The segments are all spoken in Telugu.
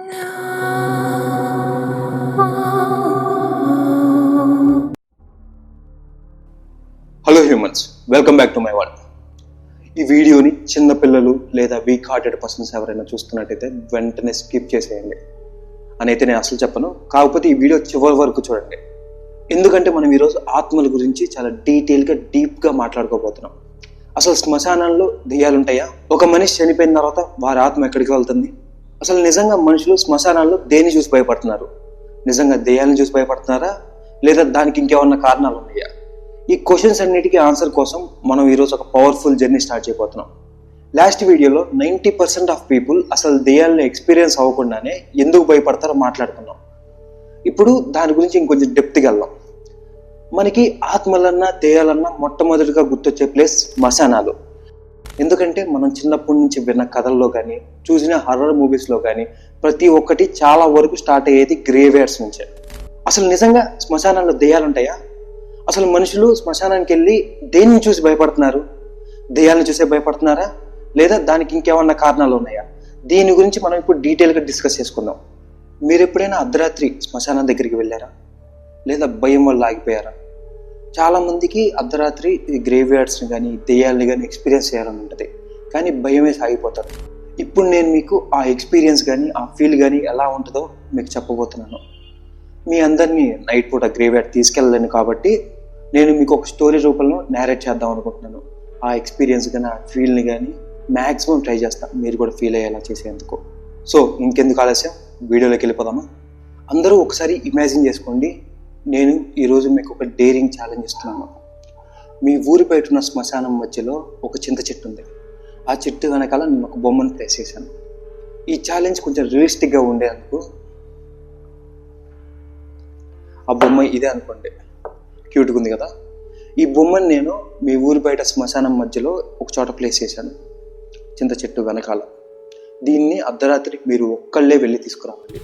Hello humans, welcome back to my world. ఈ వీడియోని చిన్నపిల్లలు లేదా వీక్ హార్టెడ్ పర్సన్స్ ఎవరైనా చూస్తున్నట్టయితే వెంటనే స్కిప్ చేసేయండి అని అయితే నేను అసలు చెప్పను. కాకపోతే ఈ వీడియో చివరి వరకు చూడండి, ఎందుకంటే మనం ఈరోజు ఆత్మల గురించి చాలా డీటెయిల్గా డీప్గా మాట్లాడుకోబోతున్నాం. అసలు శ్మశానాల్లో దెయ్యాలు ఉంటాయా? ఒక మనిషి చనిపోయిన తర్వాత వారి ఆత్మ ఎక్కడికి వెళ్తుంది? అసలు నిజంగా మనుషులు శ్మశానాల్లో దేన్ని చూసి భయపడుతున్నారు? నిజంగా దెయ్యాలను చూసి భయపడుతున్నారా, లేదా దానికి ఇంకేమన్నా కారణాలు ఉన్నాయా? ఈ క్వశ్చన్స్ అన్నిటికీ ఆన్సర్ కోసం మనం ఈరోజు ఒక పవర్ఫుల్ జర్నీ స్టార్ట్ చేయబోతున్నాం. లాస్ట్ వీడియోలో 90% ఆఫ్ పీపుల్ అసలు దెయ్యాలను ఎక్స్పీరియన్స్ అవ్వకుండానే ఎందుకు భయపడతారో మాట్లాడుకున్నాం. ఇప్పుడు దాని గురించి ఇంకొంచెం డెప్త్గా వెళ్దాం. మనకి ఆత్మలన్నా దెయ్యాలన్నా మొట్టమొదటిగా గుర్తొచ్చే ప్లేస్ శ్మశానాలు. ఎందుకంటే మనం చిన్నప్పటి నుంచి విన్న కథల్లో కానీ చూసిన హర్రర్ మూవీస్లో కానీ ప్రతి ఒక్కటి చాలా వరకు స్టార్ట్ అయ్యేది గ్రేవ్ యార్డ్స్ నుంచే. అసలు నిజంగా శ్మశానాల్లో దెయ్యాలు ఉంటాయా? అసలు మనుషులు శ్మశానానికి వెళ్ళి దేన్ని చూసి భయపడుతున్నారు? దెయ్యాలను చూసే భయపడుతున్నారా, లేదా దానికి ఇంకేమన్నా కారణాలు ఉన్నాయా? దీని గురించి మనం ఇప్పుడు డీటెయిల్గా డిస్కస్ చేసుకుందాం. మీరు ఎప్పుడైనా అర్ధరాత్రి శ్మశానం దగ్గరికి వెళ్ళారా, లేదా భయం వల్ల ఆగిపోయారా? చాలామందికి అర్ధరాత్రి గ్రేవ్ యార్డ్స్ని కానీ దెయ్యాలని కానీ ఎక్స్పీరియన్స్ చేయాలని ఉంటుంది, కానీ భయమే సాగిపోతారు. ఇప్పుడు నేను మీకు ఆ ఎక్స్పీరియన్స్ కానీ ఆ ఫీల్ కానీ ఎలా ఉంటుందో మీకు చెప్పబోతున్నాను. మీ అందరినీ నైట్ పూట గ్రేవ్ యార్డ్ తీసుకెళ్ళలేను కాబట్టి నేను మీకు ఒక స్టోరీ రూపంలో నేరేట్ చేద్దాం అనుకుంటున్నాను. ఆ ఎక్స్పీరియన్స్ కానీ ఆ ఫీల్ని కానీ మ్యాక్సిమం ట్రై చేస్తాను మీరు కూడా ఫీల్ అయ్యేలా చేసేందుకు. సో ఇంకెందుకు ఆలస్యం, వీడియోలోకి వెళ్ళిపోదామా? అందరూ ఒకసారి ఇమాజిన్ చేసుకోండి, నేను ఈరోజు మీకు ఒక డేరింగ్ ఛాలెంజ్ ఇస్తున్నాను. మీ ఊరి బయట ఉన్న శ్మశానం మధ్యలో ఒక చింత చెట్టు ఉంది. ఆ చెట్టు వెనకాల నేను ఒక బొమ్మను ప్లేస్ చేశాను. ఈ ఛాలెంజ్ కొంచెం రియలిస్టిక్గా ఉండేందుకు ఆ బొమ్మ ఇదే అనుకోండి, క్యూట్గా ఉంది కదా. ఈ బొమ్మను నేను మీ ఊరి బయట శ్మశానం మధ్యలో ఒక చోట ప్లేస్ చేశాను, చింత చెట్టు వెనకాల. దీన్ని అర్ధరాత్రి మీరు ఒక్కళ్ళే వెళ్ళి తీసుకురావాలి.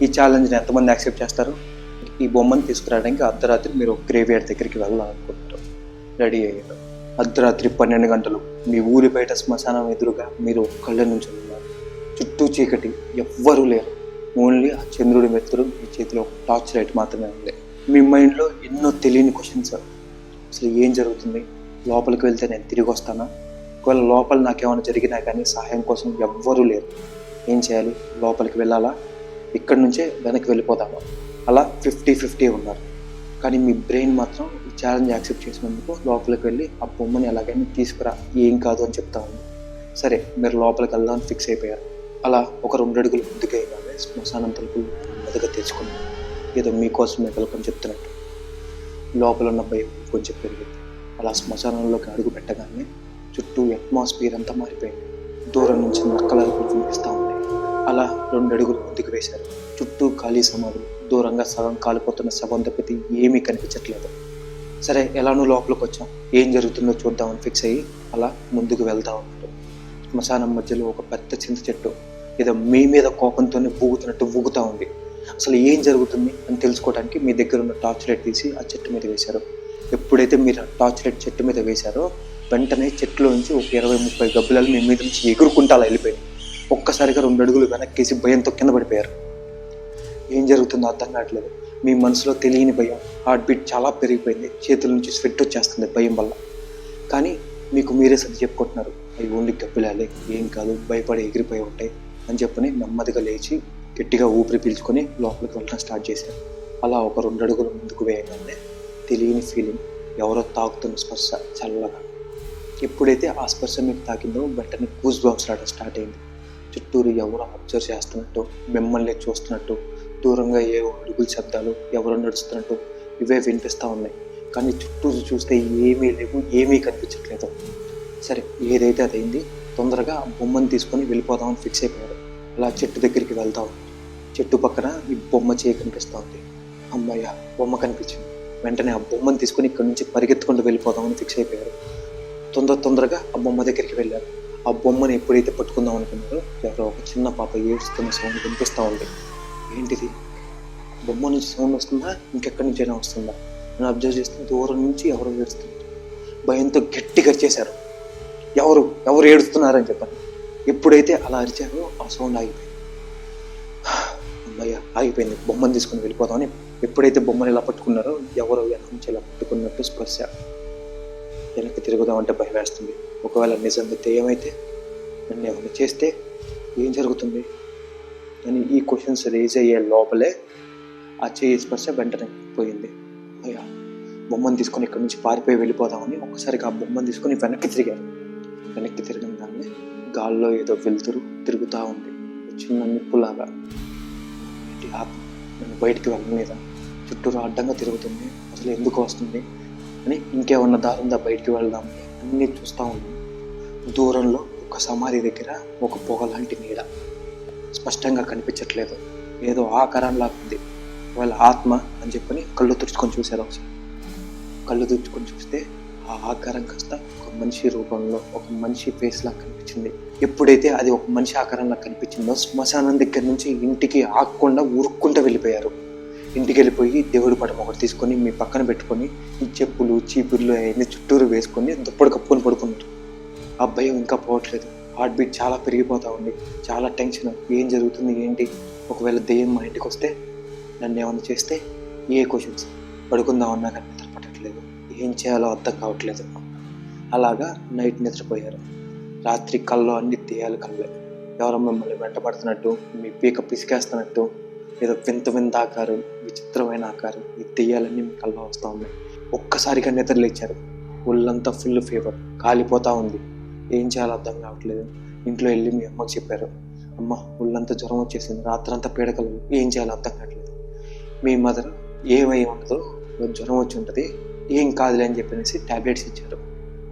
ఈ ఛాలెంజ్ని ఎంతమంది యాక్సెప్ట్ చేస్తారు? ఈ బొమ్మను తీసుకురావడానికి అర్ధరాత్రి మీరు ఒక గ్రేవ్ యార్డ్ దగ్గరికి వెళ్ళాలనుకుంటారు, రెడీ అయ్యారు. అర్ధరాత్రి 12 గంటలు మీ ఊరి బయట శ్మశానం ఎదురుగా మీరు ఒక్కళ్ళే నుంచి ఉన్నారు. చుట్టూ చీకటి, ఎవ్వరూ లేరు. ఓన్లీ ఆ చంద్రుడి మెత్తుడు మీ చేతిలో ఒక టార్చ్ లైట్ మాత్రమే ఉంది. మీ మైండ్లో ఎన్నో తెలియని క్వశ్చన్స్. అసలు ఏం జరుగుతుంది? లోపలికి వెళ్తే నేను తిరిగి వస్తానా? ఒకవేళ లోపల నాకేమైనా జరిగినా కానీ సహాయం కోసం ఎవ్వరూ లేరు. ఏం చేయాలి? లోపలికి వెళ్ళాలా, ఇక్కడి నుంచే వెనక్కి వెళ్ళిపోదామా? అలా 50-50 ఉన్నారు. కానీ మీ బ్రెయిన్ మాత్రం ఈ ఛాలెంజ్ యాక్సెప్ట్ చేసినందుకు లోపలికి వెళ్ళి ఆ బొమ్మని ఎలాగైనా తీసుకురా, ఏం కాదు అని చెప్తా ఉంది. సరే, మీరు లోపలికి వెళ్దామని ఫిక్స్ అయిపోయారు. అలా ఒక 2 అడుగులు ముందుకు వేయగానే శ్మశానం తలుపులు నెమ్మదిగా తెచ్చుకున్నాను. ఏదో మీకోసమే వెల్కమ్ చెప్తున్నట్టు. లోపల ఉన్న భయం కొంచెం పెరిగింది. అలా శ్మశానంలోకి అడుగు పెట్టగానే చుట్టూ అట్మాస్ఫియర్ అంతా మారిపోయింది. దూరం నుంచి నక్కల అరుపులు వినిపిస్తూ ఉన్నాయి. అలా 2 అడుగులు ముందుకు వేశారు. చుట్టూ ఖాళీ సమాధులు, దూరంగా సగం కాలిపోతున్న శవం తప్పితే ఏమీ కనిపించట్లేదు. సరే, ఎలానో లోపలికి వచ్చాం, ఏం జరుగుతుందో చూద్దామని ఫిక్స్ అయ్యి అలా ముందుకు వెళ్తా ఉన్నారు. శ్మశానం మధ్యలో ఒక పెద్ద చింత చెట్టు ఏదో మీ మీద కోపంతోనే ఊగుతున్నట్టు ఊగుతూ ఉంది. అసలు ఏం జరుగుతుంది అని తెలుసుకోవడానికి మీ దగ్గర ఉన్న టార్చ్ లైట్ తీసి ఆ చెట్టు మీద వేశారు. ఎప్పుడైతే మీరు ఆ టార్చ్ లైట్ చెట్టు మీద వేశారో వెంటనే చెట్టులో నుంచి ఒక 20-30 గబ్బిలాలు మీ మీద నుంచి ఎగురుకుంటా అలా వెళ్ళిపోయాయి. ఒక్కసారిగా 2 అడుగులు వెనక్కేసి భయంతో కింద పడిపోయారు. ఏం జరుగుతుందో అర్థం కావట్లేదు. మీ మనసులో తెలియని భయం, హార్ట్ బీట్ చాలా పెరిగిపోయింది. చేతుల నుంచి స్వెట్ వచ్చేస్తుంది భయం వల్ల. కానీ మీకు మీరే సర్ది చెప్పుకుంటున్నారు, అవి ఓన్లీ గబ్బిలాలే, ఏం కాదు, భయపడి ఎగిరిపోయి ఉంటాయి అని చెప్పని నెమ్మదిగా లేచి గట్టిగా ఊపిరి పీల్చుకొని లోపలికి వెళ్ళడం స్టార్ట్ చేశారు. అలా ఒక 2 అడుగులు ముందుకు వేయగానే తెలియని ఫీలింగ్, ఎవరో తాకుతున్న స్పర్శ చల్లగా. ఎప్పుడైతే ఆ స్పర్శ మీకు తాకిందో వెంటనే గూస్ బంప్స్ రావడం స్టార్ట్ అయింది. చుట్టూరు ఎవరో అబ్జర్వ్ చేస్తున్నట్టు, మిమ్మల్ని చూస్తున్నట్టు, దూరంగా ఏ అడుగుల శబ్దాలు, ఎవరో నడుస్తున్నట్టు ఇవే వినిపిస్తూ ఉన్నాయి. కానీ చుట్టూరు చూస్తే ఏమీ లేవు, ఏమీ కనిపించట్లేదు. సరే, ఏదైతే అదైంది, తొందరగా ఆ బొమ్మను తీసుకొని వెళ్ళిపోదామని ఫిక్స్ అయిపోయారు. అలా చెట్టు దగ్గరికి వెళ్తా ఉంది. చెట్టు పక్కన ఈ బొమ్మ చేయి కనిపిస్తూ ఉంది. అమ్మయ్య, బొమ్మ కనిపించింది. వెంటనే ఆ బొమ్మను తీసుకొని ఇక్కడ నుంచి పరిగెత్తుకుంటూ వెళ్ళిపోదామని ఫిక్స్ అయిపోయారు. తొందరగా ఆ బొమ్మ దగ్గరికి వెళ్ళారు. ఆ బొమ్మను ఎప్పుడైతే పట్టుకుందాం అనుకున్నారో ఎవరో ఒక చిన్న పాప ఏడుస్తున్న సౌండ్ వినిపిస్తూ ఉంది. ఏంటిది? బొమ్మ నుంచి సౌండ్ వస్తుందా, ఇంకెక్కడి నుంచైనా వస్తుందా అని అబ్జర్వ్ చేస్తే దూరం నుంచి ఎవరో ఏడుస్తున్నారు. భయంతో గట్టిగా అరిచేశారు, ఎవరు ఏడుస్తున్నారని చెప్పారు. ఎప్పుడైతే అలా అరిచారో ఆ సౌండ్ ఆగిపోయింది. అమ్మయ్య ఆగిపోయింది, బొమ్మను తీసుకుని వెళ్ళిపోదామని ఎప్పుడైతే బొమ్మను ఇలా పట్టుకున్నారో ఎవరో వెనక నుంచి ఇలా పట్టుకున్నట్టు స్పర్శ. వెనక్కి తిరుగుదామంటే భయం వేస్తుంది. ఒకవేళ నిజంగా దెయ్యమైతే నన్ను ఏమైనా చేస్తే ఏం జరుగుతుంది అని ఈ క్వశ్చన్స్ రేజ్ అయ్యే లోపలే ఆ చేయి స్పర్శ వెంటనే పోయింది. అయ్యా బొమ్మను తీసుకొని ఇక్కడి నుంచి పారిపోయి వెళ్ళిపోదామని ఒక్కసారిగా ఆ బొమ్మను తీసుకొని వెనక్కి తిరిగారు. వెనక్కి తిరిగిన దాన్ని గాల్లో ఏదో వెలుతురు తిరుగుతూ ఉంది, చిన్న నిప్పులాగా. ఆత్మ నన్ను బయటికి వెళ్ళలేదా, చుట్టూరు అడ్డంగా తిరుగుతుంది, అసలు ఎందుకు వస్తుంది అని ఇంకేమన్నా దారుందా బయటికి వెళ్దామని అన్నీ చూస్తూ ఉన్నాను. దూరంలో ఒక సమాధి దగ్గర ఒక పొగ లాంటి నీడ స్పష్టంగా కనిపించట్లేదు, ఏదో ఆకారంలాగా ఉంది. వాళ్ళ ఆత్మ అని చెప్పని కళ్ళు తుడుచుకొని చూశారు. ఒకసారి కళ్ళు తుడుచుకొని చూస్తే ఆ ఆకారం కాస్త ఒక మనిషి రూపంలో, ఒక మనిషి ఫేస్ లాగా కనిపించింది. ఎప్పుడైతే అది ఒక మనిషి ఆకారంలా కనిపించిందో శ్మశానం దగ్గర నుంచి ఇంటికి ఆగకుండా ఉరుక్కుంటూ వెళ్ళిపోయారు. ఇంటికి వెళ్ళిపోయి దేవుడి పటం ఒకటి తీసుకొని మీ పక్కన పెట్టుకొని ఈ చెప్పులు చీపుర్లు అవన్నీ చుట్టూరు వేసుకొని దుప్పటి కప్పుకొని పడుకున్నారు. ఆ భయం ఇంకా పోవట్లేదు, హార్ట్ బీట్ చాలా పెరిగిపోతూ ఉంది, చాలా టెన్షన్. ఏం జరుగుతుంది ఏంటి, ఒకవేళ దెయ్యం మా ఇంటికి వస్తే నన్ను ఏమైనా చేస్తే, ఏ క్వశ్చన్స్. పడుకుందామన్నా కానీ నిద్ర పట్టట్లేదు, ఏం చేయాలో అర్థం కావట్లేదు. అలాగా నైట్ నిద్రపోయారు. రాత్రి కళ్ళు అన్ని దెయ్యాలు కళ్ళే, ఎవరో మిమ్మల్ని వెంటబడుతున్నట్టు, మీ పీక పిసికేస్తున్నట్టు, ఏదో వింత వింత ఆకారం, విచిత్రమైన ఆకారం, ఈ దెయ్యాలన్నీ మీ కళ్ళలో వస్తూ ఉన్నాయి. ఒక్కసారిగా నిద్ర లేచారు. ఒళ్ళంతా ఫుల్ ఫీవర్, కాలిపోతూ ఉంది, ఏం చేయాలో అర్థం కావట్లేదు. ఇంట్లో వెళ్ళి మీ అమ్మకి చెప్పారు, అమ్మ ఒళ్ళంతా జ్వరం వచ్చేసింది, రాత్రంతా పీడకలు, ఏం చేయాలో అర్థం కావట్లేదు. మీ మదర్ ఏమై ఉండదు, జ్వరం వచ్చి ఉంటుంది, ఏం కాదులే అని చెప్పేసి ట్యాబ్లెట్స్ ఇచ్చారు.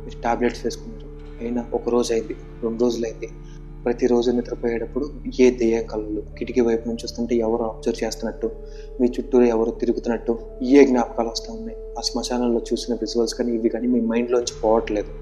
మీరు ట్యాబ్లెట్స్ వేసుకున్నారు. అయినా ఒక రోజు అయింది, 2 రోజులు అయింది. ప్రతిరోజు నిద్రపోయేటప్పుడు ఏ దెయ్యం కళ్ళు కిటికీ వైపు నుంచి వస్తుంటే ఎవరో అబ్జర్వ్ చేస్తున్నట్టు, మీ చుట్టూరు ఎవరో తిరుగుతున్నట్టు ఏ జ్ఞాపకాలు వస్తూ ఉన్నాయి. ఆ శ్మశానంలో చూసిన విజువల్స్ కానీ ఇవి కానీ మీ మైండ్లోంచి పోవట్లేదు.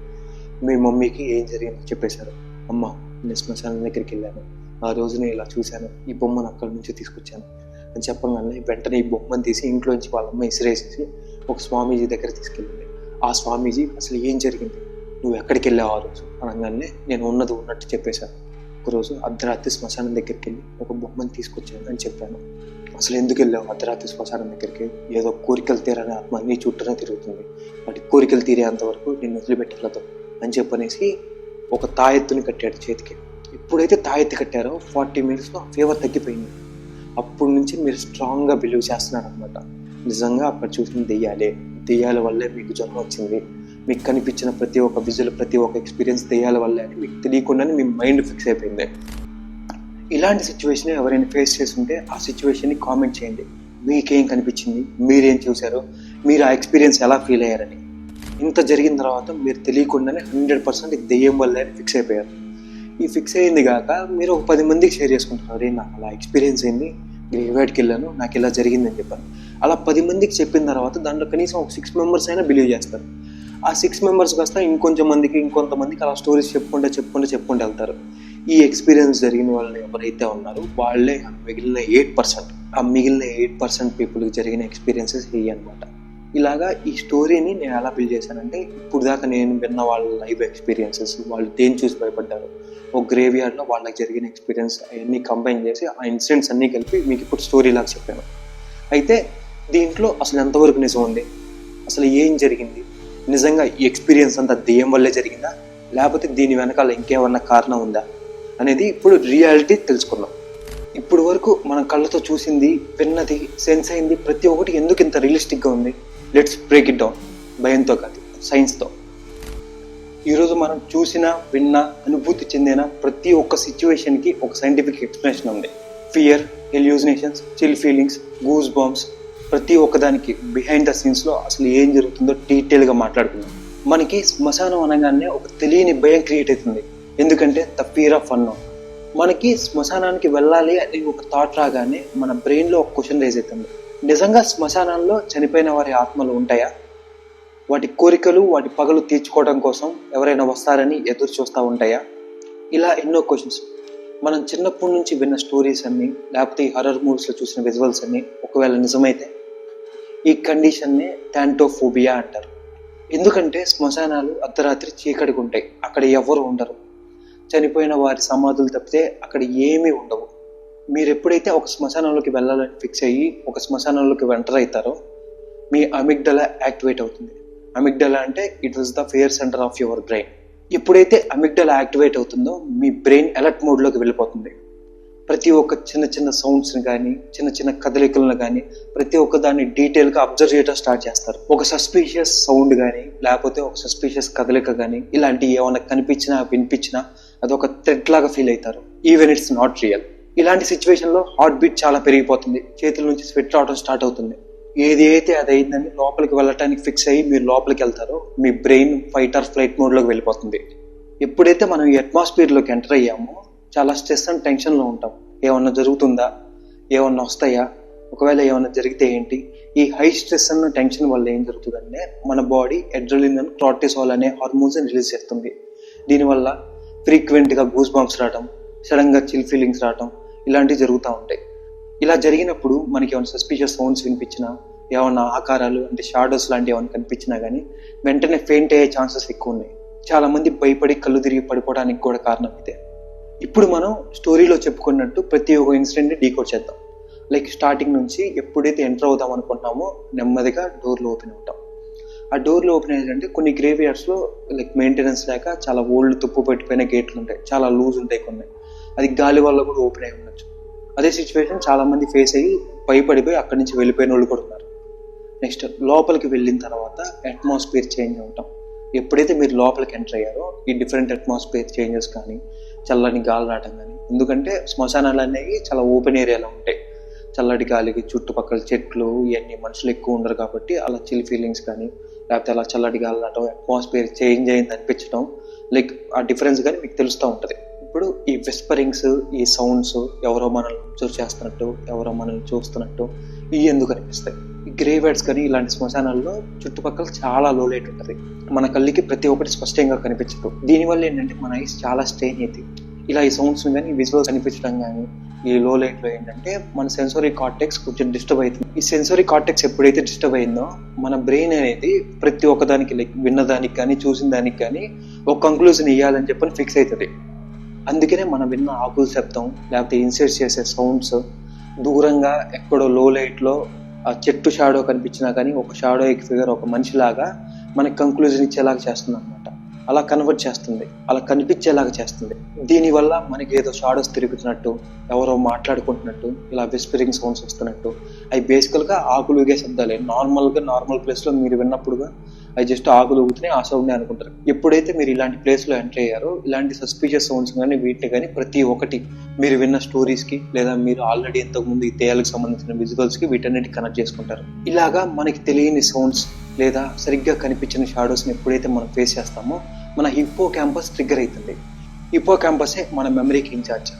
మీ మమ్మీకి ఏం జరిగిందో చెప్పేశారు. అమ్మ నేను శ్మశానం దగ్గరికి వెళ్ళాను, ఆ రోజు నేను ఇలా చూశాను, ఈ బొమ్మను అక్కడి నుంచి తీసుకొచ్చాను అని చెప్పగానే వెంటనే ఈ బొమ్మను తీసి ఇంట్లోంచి వాళ్ళ అమ్మ ఇసిరేసేసి ఒక స్వామీజీ దగ్గర తీసుకెళ్ళింది. ఆ స్వామీజీ అసలు ఏం జరిగింది, నువ్వు ఎక్కడికి వెళ్ళావు ఆ రోజు అనగానే నేను ఉన్నది ఉన్నట్టు చెప్పేశాను. ఒకరోజు అర్ధరాత్రి శ్మశానం దగ్గరికి వెళ్ళి ఒక బొమ్మను తీసుకొచ్చాను అని చెప్పాను. అసలు ఎందుకు వెళ్ళావు అర్ధరాత్రి శ్మశానం దగ్గరికి, ఏదో కోరికలు తీరని ఆత్మ నీ చుట్టూనే తిరుగుతుంది, వాటి కోరికలు తీరేంత వరకు నేను వదిలిపెట్టలేదు అని చెప్పనేసి ఒక తాయెత్తుని కట్టాడు చేతికి. ఎప్పుడైతే తాయెత్తు కట్టారో 40 minutesలో ఫీవర్ తగ్గిపోయింది. అప్పటి నుంచి మీరు స్ట్రాంగ్గా బిలీవ్ చేస్తున్నారు అనమాట. నిజంగా అక్కడ చూసిన దెయ్యాల వల్లే మీకు జ్వరం వచ్చింది, మీకు కనిపించిన ప్రతి ఒక్క విజువల్, ప్రతి ఒక్క ఎక్స్పీరియన్స్ దెయ్యాల వల్లే అని మీకు తెలియకుండానే మీ మైండ్ ఫిక్స్ అయిపోయింది. ఇలాంటి సిచ్యువేషన్ ఎవరైనా ఫేస్ చేస్తుంటే ఆ సిచ్యువేషన్ని కామెంట్ చేయండి. మీకేం కనిపించింది, మీరేం చూశారో, మీరు ఆ ఎక్స్పీరియన్స్ ఎలా ఫీల్ అయ్యారని. ఇంత జరిగిన తర్వాత మీరు తెలియకుండానే 100% దెయ్యం వల్లే అని ఫిక్స్ అయిపోయారు. ఈ ఫిక్స్ అయ్యింది కాక మీరు ఒక 10 మందికి షేర్ చేసుకుంటారు, అరే నాకు అలా ఎక్స్పీరియన్స్ అయింది, గ్రేవ్యార్డ్కి వెళ్ళాను, నాకు ఇలా జరిగిందని చెప్పాను. అలా 10 మందికి చెప్పిన తర్వాత దాంట్లో కనీసం ఒక 6 members అయినా బిలీవ్ చేస్తారు. ఆ 6 members కాస్త ఇంకొంతమందికి అలా స్టోరీస్ చెప్పుకుంటూ వెళ్తారు. ఈ ఎక్స్పీరియన్స్ జరిగిన వాళ్ళు ఎవరైతే ఉన్నారో వాళ్ళే మిగిలిన 8%. ఆ మిగిలిన 8% పీపుల్కి జరిగిన ఎక్స్పీరియన్సెస్ ఇవి అనమాట. ఇలాగా ఈ స్టోరీని నేను ఎలా బిల్డ్ చేశానంటే, ఇప్పుడు దాకా నేను విన్న వాళ్ళ లైవ్ ఎక్స్పీరియన్సెస్, వాళ్ళు దేని చూసి భయపడ్డారు, ఒక గ్రేవ్యార్డ్లో వాళ్ళకి జరిగిన ఎక్స్పీరియన్స్ అవన్నీ కంబైన్ చేసి ఆ ఇన్సిడెంట్స్ అన్నీ కలిపి మీకు ఇప్పుడు స్టోరీ లాగా చెప్పాను. అయితే దీంట్లో అసలు ఎంతవరకు నిజం ఉంది, అసలు ఏం జరిగింది, నిజంగా ఈ ఎక్స్పీరియన్స్ అంతా దెయ్యం వల్లే జరిగిందా, లేకపోతే దీని వెనకాల ఇంకేమన్నా కారణం ఉందా అనేది ఇప్పుడు రియాలిటీ తెలుసుకుందాం. ఇప్పుడు వరకు మన కళ్ళతో చూసింది, విన్నది, సెన్స్ అయింది ప్రతి ఒక్కటి ఎందుకు ఇంత రియలిస్టిక్గా ఉంది? Let's break it down. భయంతో కాదు, సైన్స్తో. ఈరోజు మనం చూసిన, విన్న, అనుభూతి చెందిన ప్రతి ఒక్క సిచ్యువేషన్కి ఒక సైంటిఫిక్ ఎక్స్ప్లెనేషన్ ఉంది. Fear, hallucinations, chill feelings, goose bumps, ప్రతి ఒక్కదానికి బిహైండ్ ద సీన్స్లో అసలు ఏం జరుగుతుందో డీటెయిల్గా మాట్లాడుకుందాం. మనకి శ్మశానం అనగానే ఒక తెలియని భయం క్రియేట్ అవుతుంది. ఎందుకంటే ద ఫియర్ ఆఫ్ అన్నోన్. మనకి శ్మశానానికి వెళ్ళాలి అని ఒక థాట్ రాగానే మన బ్రెయిన్లో ఒక క్వశ్చన్ రేజ్ అవుతుంది, నిజంగా శ్మశానాల్లో చనిపోయిన వారి ఆత్మలు ఉంటాయా? వాటి కోరికలు, వాటి పగలు తీర్చుకోవడం కోసం ఎవరైనా వస్తారని ఎదురు చూస్తూ ఉంటాయా? ఇలా ఎన్నో క్వశ్చన్స్. మనం చిన్నప్పటి నుంచి విన్న స్టోరీస్ అన్నీ, లేకపోతే ఈ హర్రర్ మూవీస్లో చూసిన విజువల్స్ అన్నీ ఒకవేళ నిజమైతే ఈ కండిషన్ని థాంటోఫోబియా అంటారు. ఎందుకంటే శ్మశానాలు అర్ధరాత్రి చీకటిగా ఉంటాయి, అక్కడ ఎవరు ఉండరు, చనిపోయిన వారి సమాధులు తప్పితే అక్కడ ఏమీ ఉండవు. మీరు ఎప్పుడైతే ఒక శ్మశానంలోకి వెళ్ళాలని ఫిక్స్ అయ్యి ఒక శ్మశానంలోకి ఎంటర్ అవుతారో మీ అమిగ్డలా యాక్టివేట్ అవుతుంది. అమిగ్డలా అంటే it was the fear centre of your brain. ఎప్పుడైతే అమిగ్డలా యాక్టివేట్ అవుతుందో మీ బ్రెయిన్ అలర్ట్ మోడ్లోకి వెళ్ళిపోతుంది. ప్రతి ఒక్క చిన్న చిన్న సౌండ్స్ని కానీ చిన్న చిన్న కదలికలను కానీ ప్రతి ఒక్క దాన్ని డీటెయిల్గా అబ్జర్వ్ చేయడం స్టార్ట్ చేస్తారు. ఒక సస్పీషియస్ సౌండ్ కానీ లేకపోతే ఒక సస్పీషియస్ కదలిక కానీ ఇలాంటివి ఏమైనా కనిపించినా వినిపించినా అదొక థ్రెట్ లాగా ఫీల్ అవుతారు, ఈవెన్ ఇట్స్ నాట్ రియల్. ఇలాంటి సిచ్యువేషన్లో హార్ట్ బీట్ చాలా పెరిగిపోతుంది, చేతుల నుంచి స్వెట్ రావడం స్టార్ట్ అవుతుంది. ఏది అయితే అది అయిందని లోపలికి వెళ్ళటానికి ఫిక్స్ అయ్యి మీరు లోపలికి వెళ్తారో మీ బ్రెయిన్ ఫైట్ ఆర్ ఫ్లైట్ మోడ్లోకి వెళ్ళిపోతుంది. ఎప్పుడైతే మనం ఈ అట్మాస్ఫియర్లోకి ఎంటర్ అయ్యామో చాలా స్ట్రెస్ అండ్ టెన్షన్లో ఉంటాం. ఏమన్నా జరుగుతుందా, ఏమన్నా వస్తాయా, ఒకవేళ ఏమన్నా జరిగితే ఏంటి. ఈ హై స్ట్రెస్ అన్న టెన్షన్ వల్ల ఏం జరుగుతుందంటే మన బాడీ అడ్రినలిన్ అండ్ కార్టిసాల్ అనే హార్మోన్స్ రిలీజ్ చేస్తుంది. దీనివల్ల ఫ్రీక్వెంట్గా గూస్ బంప్స్ రావడం, సడన్గా చిల్ ఫీలింగ్స్ రావడం ఇలాంటివి జరుగుతూ ఉంటాయి. ఇలా జరిగినప్పుడు మనకి ఏమైనా సస్పీషియస్ సౌండ్స్ వినిపించినా, ఏమైనా ఆకారాలు అంటే షాడోస్ లాంటివి ఏమైనా కనిపించినా కానీ వెంటనే ఫెయింట్ అయ్యే ఛాన్సెస్ ఎక్కువ ఉన్నాయి. చాలామంది భయపడి కళ్ళు తిరిగి పడిపోవడానికి కూడా కారణం ఇదే. ఇప్పుడు మనం స్టోరీలో చెప్పుకున్నట్టు ప్రతి ఒక్క ఇన్సిడెంట్ని డీకోడ్ చేద్దాం. లైక్ స్టార్టింగ్ నుంచి ఎప్పుడైతే ఎంటర్ అవుదాం అనుకుంటున్నామో నెమ్మదిగా డోర్లు ఓపెన్ అవుతాం. ఆ డోర్లు ఓపెన్ అయ్యాలంటే కొన్ని గ్రేవ్ యార్డ్స్లో లైక్ మెయింటెనెన్స్ లేక చాలా ఓల్డ్ తుప్పు పెట్టిపోయిన గేట్లు ఉంటాయి, చాలా లూజ్ ఉంటాయి కొన్ని, అది గాలి వల్ల కూడా ఓపెన్ అయి ఉండొచ్చు. అదే సిచ్యువేషన్ చాలా మంది ఫేస్ అయ్యి భయపడిపోయి అక్కడి నుంచి వెళ్ళిపోయిన వాళ్ళు కూడా ఉన్నారు. నెక్స్ట్ లోపలికి వెళ్ళిన తర్వాత అట్మాస్ఫియర్ చేంజ్ ఉంటాం. ఎప్పుడైతే మీరు లోపలికి ఎంటర్ అయ్యారో ఈ డిఫరెంట్ అట్మాస్ఫియర్ చేంజెస్ కానీ చల్లని గాలి రావడం కానీ, ఎందుకంటే శ్మశానాలు అనేవి చాలా ఓపెన్ ఏరియాలో ఉంటాయి, చల్లటి గాలికి చుట్టుపక్కల చెట్లు ఇవన్నీ మనుషులు ఎక్కువ ఉండరు కాబట్టి అలా చిల్ ఫీలింగ్స్ కానీ లేకపోతే అలా చల్లటి గాలి రావడం, అట్మాస్ఫియర్ చేంజ్ అయింది అనిపించడం, లైక్ ఆ డిఫరెన్స్ కానీ మీకు తెలుస్తూ ఉంటుంది. ఇప్పుడు ఈ విస్పరింగ్స్, ఈ సౌండ్స్ ఎవరో మనల్ని అబ్జర్వ్ చేస్తున్నట్టు, ఎవరో మనల్ని చూస్తున్నట్టు ఇవి ఎందుకు అనిపిస్తాయి? ఈ గ్రేవ్ యార్డ్స్ కానీ ఇలాంటి శ్మశానాల్లో చుట్టుపక్కల చాలా లో లైట్ ఉంటుంది, మన కళ్ళకి ప్రతి ఒక్కటి స్పష్టంగా కనిపించదు. దీనివల్ల ఏంటంటే మన ఐస్ చాలా స్ట్రెయిన్ అవుతాయి. ఇలా ఈ సౌండ్స్ కానీ విజువల్స్ కనిపించడం కానీ ఈ లో లైట్లో ఏంటంటే మన సెన్సరీ కార్టెక్స్ కొంచెం డిస్టర్బ్ అవుతుంది. ఈ సెన్సరీ కార్టెక్స్ ఎప్పుడైతే డిస్టర్బ్ అయిందో మన బ్రెయిన్ అనేది ప్రతి ఒక్కదానికి లైక్ విన్నదానికి కానీ చూసిన దానికి కానీ ఒక కంక్లూజన్ ఇవ్వాలని చెప్పని ఫిక్స్ అవుతుంది. అందుకనే మనం విన్న ఆకుల శబ్దం లేకపోతే ఇన్సర్ట్ చేసే సౌండ్స్ దూరంగా ఎక్కడో లో లైట్లో ఆ చెట్టు షాడో కనిపించినా కానీ ఒక షాడో ఫిగర్ ఒక మనిషిలాగా మనకి కంక్లూజన్ ఇచ్చేలాగా చేస్తుంది అనమాట. అలా కన్వర్ట్ చేస్తుంది, అలా కనిపించేలాగా చేస్తుంది. దీనివల్ల మనకి ఏదో షాడోస్ తిరుగుతున్నట్టు, ఎవరో మాట్లాడుకుంటున్నట్టు, ఇలా విస్పరింగ్ సౌండ్స్ వస్తున్నట్టు, అవి బేసికల్గా ఆకులు ఊగే శబ్దాలే. నార్మల్ ప్లేస్లో మీరు విన్నప్పుడుగా అవి జస్ట్ ఆకులు ఊగుతున్నాయి ఆ సౌండ్ని అనుకుంటారు. ఎప్పుడైతే మీరు ఇలాంటి ప్లేస్లో ఎంటర్ అయ్యారో ఇలాంటి సస్పీషియస్ సౌండ్స్ కానీ వీటిని కానీ ప్రతి ఒక్కటి మీరు విన్న స్టోరీస్కి లేదా మీరు ఆల్రెడీ ఇంతకుముందు ఈ దెయ్యాలకు సంబంధించిన విజువల్స్కి వీటన్నిటి కనెక్ట్ చేసుకుంటారు. ఇలాగా మనకి తెలియని సౌండ్స్ లేదా సరిగ్గా కనిపించిన షాడోస్ని ఎప్పుడైతే మనం ఫేస్ చేస్తామో మన హిప్పో క్యాంపస్ ట్రిగ్గర్ అవుతుంది. హిప్పో క్యాంపసే మన మెమరీకి ఇన్ఛార్జ్.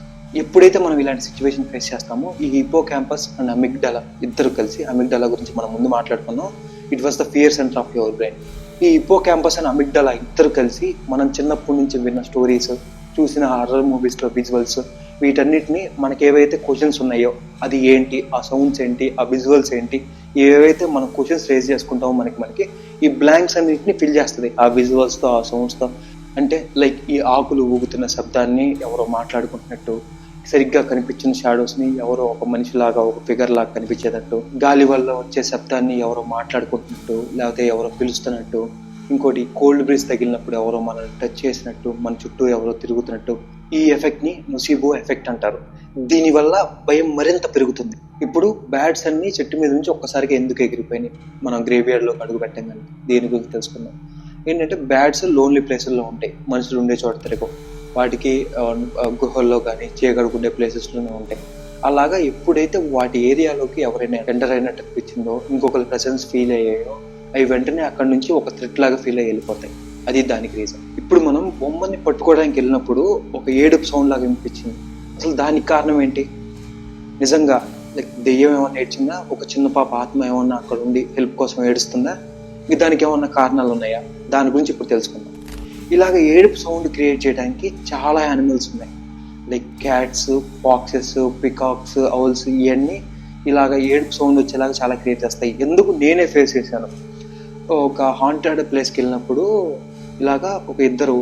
ఎప్పుడైతే మనం ఇలాంటి సిచ్యువేషన్ ఫేస్ చేస్తామో ఈ హిప్పో క్యాంపస్ అండ్ అమిగ్డలా ఇద్దరు కలిసి, అమిగ్డలా గురించి మనం ముందు మాట్లాడుకున్నాం, it was the fear centre of your brain. ఈ హిప్పో క్యాంపస్ అండ్ అమిగ్డలా ఇద్దరు కలిసి మనం చిన్నప్పటి నుంచి విన్న స్టోరీస్, చూసిన హారర్ మూవీస్లో విజువల్స్, వీటన్నిటిని మనకి ఏవైతే క్వశ్చన్స్ ఉన్నాయో అది ఏంటి, ఆ సౌండ్స్ ఏంటి, ఆ విజువల్స్ ఏంటి, ఏవైతే మనం క్వశ్చన్స్ రేజ్ చేసుకుంటామో మనకి ఈ బ్లాంక్స్ అన్నింటిని ఫిల్ చేస్తుంది ఆ విజువల్స్తో, ఆ సౌండ్స్తో. అంటే లైక్ ఈ ఆకులు ఊగుతున్న శబ్దాన్ని ఎవరో మాట్లాడుకుంటున్నట్టు, సరిగ్గా కనిపించిన షాడోస్ని ఎవరో ఒక మనిషిలాగా ఒక ఫిగర్ లాగా కనిపించేటట్టు, గాలి వల్ల వచ్చే శబ్దాన్ని ఎవరో మాట్లాడుకుంటున్నట్టు లేకపోతే ఎవరో పిలుస్తున్నట్టు, ఇంకోటి కోల్డ్ బ్రీజ్ తగిలినప్పుడు ఎవరో మనల్ని టచ్ చేసినట్టు, మన చుట్టూ ఎవరో తిరుగుతున్నట్టు. ఈ ఎఫెక్ట్ని నొసిబో ఎఫెక్ట్ అంటారు. దీనివల్ల భయం మరింత పెరుగుతుంది. ఇప్పుడు బ్యాట్స్ అన్ని చెట్టు మీద నుంచి ఒక్కసారిగా ఎందుకు ఎగిరిపోయినాయి మనం గ్రేవ్ యార్డ్లోకి అడుగు పెట్టంగానే దీని గురించి తెలుసుకుందాం. ఏంటంటే బ్యాట్స్ లోన్లీ ప్లేసుల్లో ఉంటాయి, మనుషులు ఉండే చోట తిరగవు, వాటికి గుహల్లో కానీ చీకడుకుండే ప్లేసెస్లోనే ఉంటాయి. అలాగా ఎప్పుడైతే వాటి ఏరియాలోకి ఎవరైనా ఎంటర్ అయినట్టు అనిపించిందో, ఇంకొకరి ప్రెసెన్స్ ఫీల్ అయ్యాయో, అవి వెంటనే అక్కడి నుంచి ఒక థ్రెట్ లాగా ఫీల్ అయ్యి వెళ్ళిపోతాయి. అది దానికి రీజన్. ఇప్పుడు మనం బొమ్మని పట్టుకోవడానికి వెళ్ళినప్పుడు ఒక ఏడుపు సౌండ్ లాగా వినిపించింది. అసలు దానికి కారణం ఏంటి? నిజంగా లైక్ దెయ్యం ఏమన్నా ఏడ్చిందా, ఒక చిన్న పాప ఆత్మ ఏమన్నా అక్కడ ఉండి హెల్ప్ కోసం ఏడుస్తుందా, దానికి ఏమన్నా కారణాలు ఉన్నాయా, దాని గురించి ఇప్పుడు తెలుసుకుందాం. ఇలాగ ఏడుపు సౌండ్ క్రియేట్ చేయడానికి చాలా యానిమల్స్ ఉన్నాయి, like cats, foxes, peacocks, owls, ఇవన్నీ ఇలాగ ఏడుపు సౌండ్ వచ్చేలాగా చాలా క్రియేట్ చేస్తాయి. ఎందుకు నేనే ఫేస్ చేశాను. ఒక హాంటెడ్ ప్లేస్కి వెళ్ళినప్పుడు ఇలాగా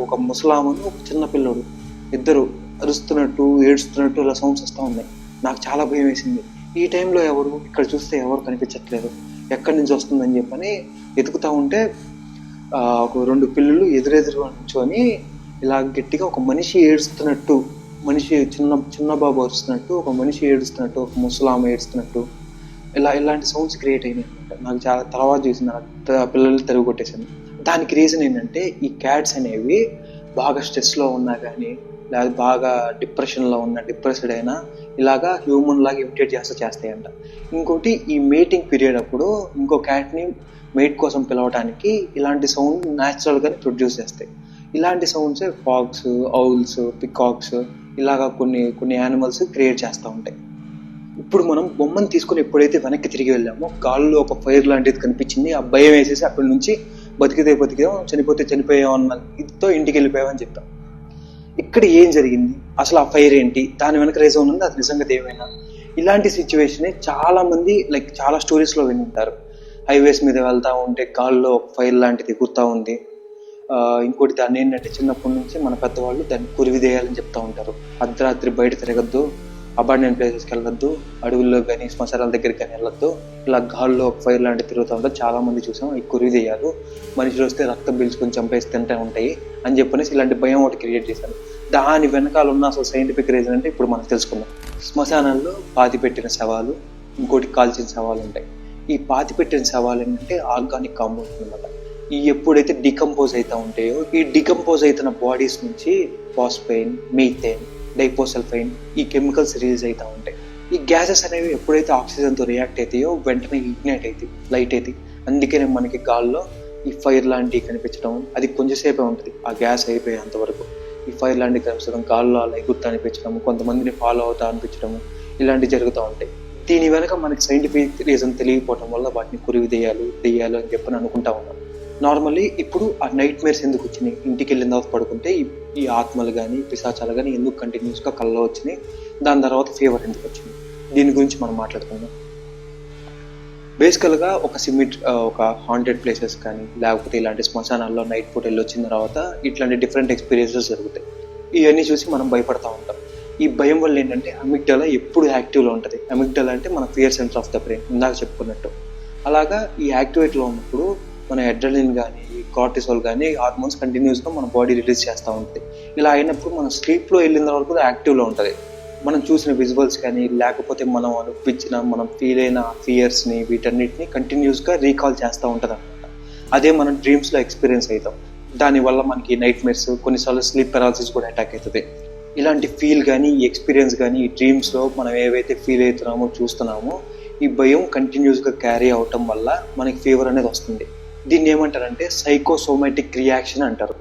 ఒక ముసలామను ఒక చిన్న పిల్లడు ఇద్దరు అరుస్తున్నట్టు ఏడుస్తున్నట్టు ఇలా సౌండ్స్ వస్తూ ఉన్నాయి. నాకు చాలా భయం వేసింది. ఈ టైంలో ఎవరు, ఇక్కడ చూస్తే ఎవరు కనిపించట్లేదు, ఎక్కడి నుంచి వస్తుందని చెప్పని వెతుకుతూ ఉంటే ఒక 2 పిల్లలు ఎదురెదురుగా నుంచొని ఇలా గట్టిగా ఒక మనిషి ఏడుస్తున్నట్టు, మనిషి చిన్న బాబు అరుస్తున్నట్టు, ఒక మనిషి ఏడుస్తున్నట్టు, ఒక ముసలామ ఏడుస్తున్నట్టు, ఇలాంటి సౌండ్స్ క్రియేట్ అయినాయి అనమాట. నాకు చాలా తర్వాత చూసి పిల్లలు తెలుగు కొట్టేశాను. దానికి రీజన్ ఏంటంటే ఈ క్యాట్స్ అనేవి బాగా స్ట్రెస్లో ఉన్నా కానీ, లేదా బాగా డిప్రెషన్లో ఉన్న, డిప్రెస్డ్ అయినా ఇలాగా హ్యూమన్ లాగా ఇమిటేట్ చేస్తాయంట. ఇంకోటి, ఈ మేటింగ్ పీరియడ్ అప్పుడు ఇంకో క్యాట్ని మేట్ కోసం పిలవడానికి ఇలాంటి సౌండ్ న్యాచురల్గానే ప్రొడ్యూస్ చేస్తాయి. ఇలాంటి సౌండ్సే ఫాక్స్, ఔల్స్, పికాక్స్ ఇలాగా కొన్ని యానిమల్స్ క్రియేట్ చేస్తూ ఉంటాయి. ఇప్పుడు మనం బొమ్మను తీసుకుని ఎప్పుడైతే వెనక్కి తిరిగి వెళ్ళామో గాల్లో ఒక ఫైర్ లాంటిది కనిపించింది. ఆ భయం వేసేసి అక్కడి నుంచి బతికితే చనిపోతే చనిపోయాం అన్న ఇదితో ఇంటికి వెళ్ళిపోయామని చెప్పాం. ఇక్కడ ఏం జరిగింది, అసలు ఆ ఫైర్ ఏంటి, దాని వెనక రీజన్ ఉంది, అది నిజంగా ఏమైనా? ఇలాంటి సిచ్యువేషన్ చాలా మంది చాలా స్టోరీస్లో విని ఉంటారు. హైవేస్ మీద వెళ్తూ ఉంటే గాల్లో ఒక ఫైర్ లాంటిది ఎగురుతూ ఉంది. ఇంకోటి, దాన్ని ఏంటంటే చిన్నప్పటి నుంచి మన పెద్దవాళ్ళు దాన్ని కురివిదేయాలని చెప్తూ ఉంటారు. అర్ధరాత్రి బయట తిరగద్దు, అబాండెంట్ ప్లేసెస్కి వెళ్ళొద్దు, అడవుల్లో కానీ శ్మశానాల దగ్గరికి కానీ వెళ్ళొద్దు, ఇలా గాల్లో ఒక ఫైర్ లాంటివి తిరుగుతూ ఉంటారు. చాలా మంది చూసాం ఈ కురివిదేయాలు మనుషులు వస్తే రక్తం పీల్చుకొని చంపేసి తింటూ ఉంటాయి అని చెప్పనేసి ఇలాంటి భయం ఒకటి క్రియేట్ చేశారు. దాని వెనకాల ఉన్న అసలు సైంటిఫిక్ రీజన్ అంటే ఇప్పుడు మనం తెలుసుకుందాం. శ్మశానాల్లో పాతిపెట్టిన శవాలు, ఇంకోటి కాల్చిన శవాలు ఉంటాయి. ఈ పాతిపెట్టిన శవాలు ఏంటంటే ఆర్గానిక్ కాంపౌండ్స్ అనమాట. ఈ ఎప్పుడైతే డికంపోజ్ అవుతూ ఉంటాయో, ఈ డికంపోజ్ అవుతున్న బాడీస్ నుంచి ఫాస్ఫైన్, మీథేన్, డైపోసల్ఫైన్ ఈ కెమికల్స్ రిలీజ్ అవుతూ ఉంటాయి. ఈ గ్యాసెస్ అనేవి ఎప్పుడైతే ఆక్సిజన్తో రియాక్ట్ అవుతాయో వెంటనే ఇగ్నైట్ అవుతాయి, లైట్ అవుతాయి. అందుకనే మనకి గాల్లో ఈ ఫైర్ లాంటివి కనిపించడం, అది కొంచెంసేపే ఉంటుంది ఆ గ్యాస్ అయిపోయేంత వరకు. ఈ ఫైర్ లాంటివి కనిపించడం, గాల్లో అలా ఎగురుతా అనిపించడం, కొంతమందిని ఫాలో అవుతా అనిపించడం, ఇలాంటివి జరుగుతూ ఉంటాయి. దీని వెనక మనకి సైంటిఫిక్ రీజన్ తెలియకపోవడం వల్ల వాటిని దెయ్యాలు అని చెప్పని అనుకుంటా ఉన్నాం. నార్మల్లీ ఇప్పుడు ఆ నైట్ మేర్స్ ఎందుకు వచ్చినాయి, ఇంటికి వెళ్ళిన తర్వాత పడుకుంటే ఈ ఆత్మలు కానీ పిశాచాలు కానీ ఎందుకు కంటిన్యూస్గా కళ్ళలో వచ్చినాయి, దాని తర్వాత ఫీవర్ ఎందుకు వచ్చింది, దీని గురించి మనం మాట్లాడుకుందాం. బేసికల్గా ఒక హాంటెడ్ ప్లేసెస్ కానీ లేకపోతే ఇలాంటి శ్మశానాల్లో నైట్ పూట వెళ్ళి వచ్చిన తర్వాత ఇట్లాంటి డిఫరెంట్ ఎక్స్పీరియన్సెస్ జరుగుతాయి. ఇవన్నీ చూసి మనం భయపడతా ఉంటాం. ఈ భయం వల్ల ఏంటంటే అమిగ్డాలా ఎప్పుడు యాక్టివ్లో ఉంటుంది. అమిగ్డాలా అంటే మన fear centre of the brain, ఇందాక చెప్పుకున్నట్టు. అలాగా ఈ యాక్టివేట్లో ఉన్నప్పుడు మన అడ్రినలిన్ కానీ కార్టిసోల్ కానీ హార్మోన్స్ కంటిన్యూస్గా మన బాడీ రిలీజ్ చేస్తూ ఉంటుంది. ఇలా అయినప్పుడు మనం స్లీప్లో వెళ్ళిన వరకు యాక్టివ్లో ఉంటుంది. మనం చూసిన విజువల్స్ కానీ లేకపోతే మనం అనిపించిన, మనం ఫీల్ అయిన ఫియర్స్ని, వీటన్నిటిని కంటిన్యూస్గా రీకాల్ చేస్తూ ఉంటుంది అనమాట. అదే మనం డ్రీమ్స్లో ఎక్స్పీరియన్స్ అవుతాం. దానివల్ల మనకి నైట్ మేర్స్, కొన్నిసార్లు స్లీప్ పెరాలసిస్ కూడా అటాక్ అవుతుంది. ఇలాంటి ఫీల్ కానీ, ఈ ఎక్స్పీరియన్స్ కానీ, ఈ డ్రీమ్స్లో మనం ఏవైతే ఫీల్ అవుతున్నామో, చూస్తున్నామో, ఈ భయం కంటిన్యూస్గా క్యారీ అవటం వల్ల మనకి ఫీవర్ అనేది వస్తుంది. దీన్ని ఏమంటారంటే సైకోసోమాటిక్ రియాక్షన్ అంటారు.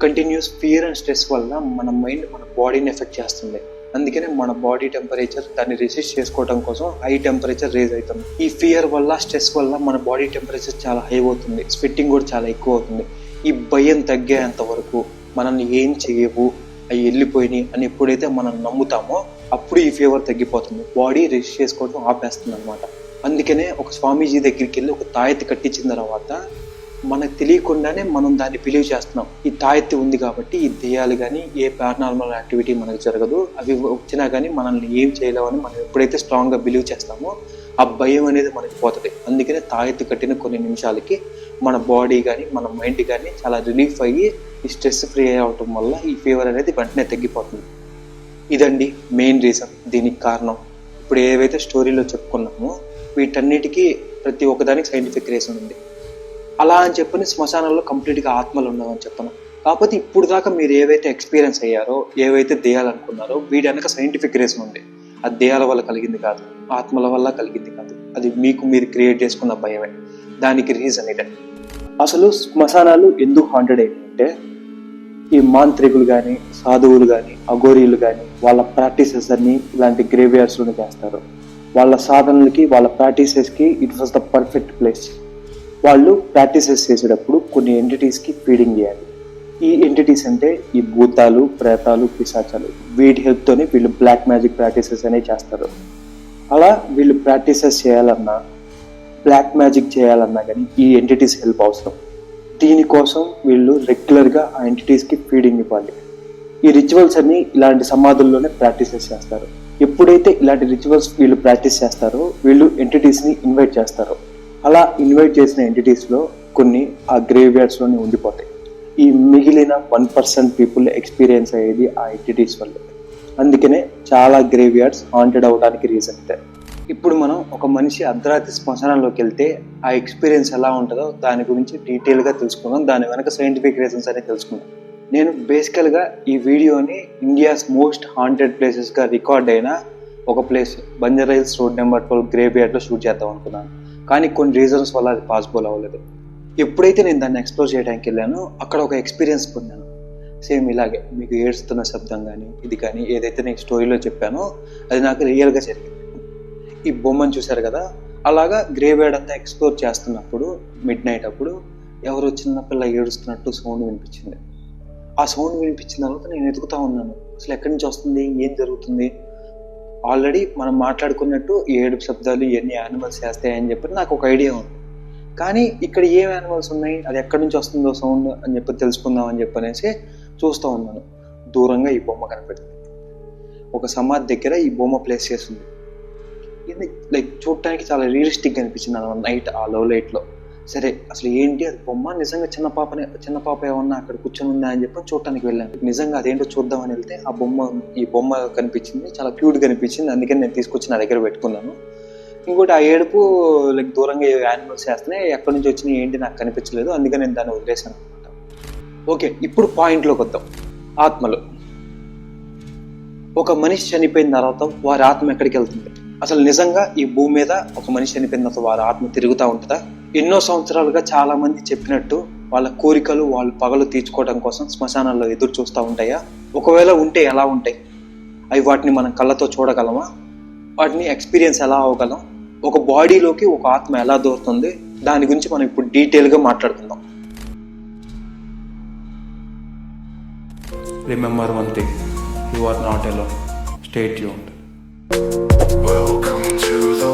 కంటిన్యూస్ ఫియర్ అండ్ స్ట్రెస్ వల్ల మన మైండ్ మన బాడీని ఎఫెక్ట్ చేస్తుంది. అందుకనే మన బాడీ టెంపరేచర్ దాన్ని రెసిస్ట్ చేసుకోవడం కోసం హై టెంపరేచర్ రేజ్ అవుతుంది. ఈ ఫియర్ వల్ల, స్ట్రెస్ వల్ల మన బాడీ టెంపరేచర్ చాలా హై అవుతుంది, స్వెట్టింగ్ కూడా చాలా ఎక్కువ అవుతుంది. ఈ భయం తగ్గేంత వరకు మనల్ని ఏం చేయవు, అవి వెళ్ళిపోయినాయి అని ఎప్పుడైతే మనం నమ్ముతామో అప్పుడు ఈ ఫీవర్ తగ్గిపోతుంది, బాడీ రెసిస్ట్ చేసుకోవడం ఆపేస్తుంది అనమాట. అందుకనే ఒక స్వామీజీ దగ్గరికి వెళ్ళి ఒక తాయెత్తి కట్టించిన తర్వాత మనకు తెలియకుండానే మనం దాన్ని బిలీవ్ చేస్తున్నాం. ఈ తాయెత్తి ఉంది కాబట్టి ఈ దెయ్యాలు కానీ ఏ పారానార్మల్ యాక్టివిటీ మనకు జరగదు, అవి వచ్చినా కానీ మనల్ని ఏం చేయలేమని మనం ఎప్పుడైతే స్ట్రాంగ్గా బిలీవ్ చేస్తామో ఆ భయం అనేది మనకి పోతుంది. అందుకనే తాయెత్తి కట్టిన కొన్ని నిమిషాలకి మన బాడీ కానీ మన మైండ్ కానీ చాలా రిలీఫ్ అయ్యి ఈ స్ట్రెస్ ఫ్రీ అవటం వల్ల ఈ ఫీవర్ అనేది వెంటనే తగ్గిపోతుంది. ఇదండి మెయిన్ రీజన్, దీనికి కారణం. ఇప్పుడు ఏవైతే స్టోరీలో చెప్పుకున్నామో వీటన్నిటికీ ప్రతి ఒక్కదానికి సైంటిఫిక్ రీజన్ ఉంది. అలా అని చెప్పని శ్మశానంలో కంప్లీట్గా ఆత్మలు ఉండవని చెప్పను. కాకపోతే ఇప్పుడు దాకా మీరు ఏవైతే ఎక్స్పీరియన్స్ అయ్యారో, ఏవైతే దేయాలనుకున్నారో వీటి వెనక సైంటిఫిక్ రీజన్ ఉంది. అది దేయాల వల్ల కలిగింది కాదు, ఆత్మల వల్ల కలిగింది కాదు, అది మీరు క్రియేట్ చేసుకున్న భయమే. దానికి రీజన్ ఇదే. అసలు శ్మశానాలు ఎందుకు హాంటెడ్ అయ్యాయంటే ఈ మాంత్రికులు కానీ, సాధువులు కానీ, అఘోరీలు కానీ వాళ్ళ ప్రాక్టీసెస్ అన్ని ఇలాంటి గ్రేవ్యార్డ్స్లోనే చేస్తారు. వాళ్ళ సాధనలకి, వాళ్ళ ప్రాక్టీసెస్కి it was the perfect place. వాళ్ళు ప్రాక్టీసెస్ చేసేటప్పుడు కొన్ని ఎంటిటీస్కి ఫీడింగ్ చేయాలి. ఈ ఎంటిటీస్ అంటే ఈ భూతాలు, ప్రేతాలు, పిశాచాలు, వీటి హెల్ప్తోనే వీళ్ళు బ్లాక్ మ్యాజిక్ ప్రాక్టీసెస్ అనేవి చేస్తారు. అలా వీళ్ళు ప్రాక్టీసెస్ చేయాలన్నా, బ్లాక్ మ్యాజిక్ చేయాలన్నా కానీ ఈ ఎంటిటీస్ హెల్ప్ అవసరం. దీనికోసం వీళ్ళు రెగ్యులర్గా ఆ ఎంటిటీస్కి ఫీడింగ్ ఇవ్వాలి. ఈ రిచువల్స్ అన్ని ఇలాంటి సమాధుల్లోనే ప్రాక్టీసెస్ చేస్తారు. ఎప్పుడైతే ఇలాంటి రిచువల్స్ వీళ్ళు ప్రాక్టీస్ చేస్తారో వీళ్ళు ఎంటిటీస్ని ఇన్వైట్ చేస్తారు. అలా ఇన్వైట్ చేసిన ఎంటిటీస్లో కొన్ని ఆ గ్రేవ్ యార్డ్స్లోనే ఉండిపోతాయి. ఈ మిగిలిన 1% పీపుల్ ఎక్స్పీరియన్స్ అయ్యేది ఆ ఎంటిటీస్ వల్ల. అందుకనే చాలా గ్రేవ్ యార్డ్స్ హాంటెడ్ అవడానికి రీజన్ ఇదే. ఇప్పుడు మనం ఒక మనిషి అర్ధరాత్రి శ్మశానంలోకి వెళ్తే ఆ ఎక్స్పీరియన్స్ ఎలా ఉంటుందో దాని గురించి డీటెయిల్గా తెలుసుకుందాం. దాని వెనక సైంటిఫిక్ రీజన్స్ అనేది తెలుసుకుందాం. నేను బేసికల్గా ఈ వీడియోని ఇండియాస్ మోస్ట్ హాంటెడ్ ప్లేసెస్గా రికార్డ్ అయిన ఒక place Banjara Hills road number 12 grave యార్డ్లో షూట్ చేద్దాం అనుకున్నాను. కానీ కొన్ని రీజన్స్ వల్ల అది పాసిబుల్ అవ్వలేదు. ఎప్పుడైతే నేను దాన్ని ఎక్స్ప్లోర్ చేయడానికి వెళ్ళానో అక్కడ ఒక ఎక్స్పీరియన్స్ పొందాను. సేమ్ ఇలాగే మీకు ఏడుస్తున్న శబ్దం కానీ ఇది కానీ ఏదైతే నేను స్టోరీలో చెప్పానో అది నాకు రియల్గా జరిగింది. ఈ బొమ్మను చూశారు కదా, అలాగా గ్రేవ్ యార్డ్ అంతా ఎక్స్ప్లోర్ చేస్తున్నప్పుడు మిడ్ నైట్ అప్పుడు ఎవరో చిన్నపిల్ల ఏడుస్తున్నట్టు సౌండ్ వినిపించింది. ఆ సౌండ్ వినిపించిన తర్వాత నేను ఎదుగుతూ ఉన్నాను, అసలు ఎక్కడి నుంచి వస్తుంది, ఏం జరుగుతుంది. ఆల్రెడీ మనం మాట్లాడుకున్నట్టు ఏడుపు శబ్దాలు ఇవన్నీ యానిమల్స్ చేస్తాయని చెప్పి నాకు ఒక ఐడియా ఉంది. కానీ ఇక్కడ ఏం యానిమల్స్ ఉన్నాయి, అది ఎక్కడి నుంచి వస్తుందో సౌండ్ అని చెప్పి తెలుసుకుందాం అని చెప్పనేసి చూస్తూ ఉన్నాను. దూరంగా ఈ బొమ్మ కనపడింది. ఒక సమాధి దగ్గర ఈ బొమ్మ ప్లేస్ చేస్తుంది. ఇది లైక్ చూడటానికి చాలా రియలిస్టిక్గా అనిపించింది అన్నమాట నైట్ ఆ లో లైట్లో. సరే అసలు ఏంటి అది బొమ్మ, నిజంగా చిన్న పాప ఏమన్నా అక్కడ కూర్చొని ఉందా అని చెప్పి చూడటానికి వెళ్ళాను. నిజంగా అదేంటో చూద్దామని వెళ్తే ఈ బొమ్మ కనిపించింది, చాలా క్యూట్ కనిపించింది. అందుకని నేను తీసుకొచ్చి నా దగ్గర పెట్టుకున్నాను. ఇంకోటి ఆ ఏడుపు లైక్ దూరంగా యానిమల్స్ చేస్తున్నాయి, ఎక్కడి నుంచి వచ్చినాయి ఏంటి నాకు కనిపించలేదు, అందుకని నేను దాన్ని వదిలేసాను అనమాట. ఓకే, ఇప్పుడు పాయింట్లోకి వద్దాం. ఆత్మలు. ఒక మనిషి చనిపోయిన తర్వాత వారి ఆత్మ ఎక్కడికి వెళ్తుంది? అసలు నిజంగా ఈ భూమి మీద ఒక మనిషి చనిపోయిన తర్వాత వారి ఆత్మ తిరుగుతూ ఉంటుందా? ఎన్నో సంవత్సరాలుగా చాలా మంది చెప్పినట్టు వాళ్ళ కోరికలు వాళ్ళు పగలు తీర్చుకోవడం కోసం శ్మశానాల్లో ఎదురు చూస్తూ ఉంటాయా? ఒకవేళ ఉంటే ఎలా ఉంటాయి? అవి వాటిని మనం కళ్ళతో చూడగలమా? వాటిని ఎక్స్పీరియన్స్ ఎలా అవ్వగలం? ఒక బాడీలోకి ఒక ఆత్మ ఎలా దూరుతుంది? దాని గురించి మనం ఇప్పుడు డీటెయిల్గా మాట్లాడుకుందాం. Remember one thing, you are not alone. Stay tuned. Welcome to the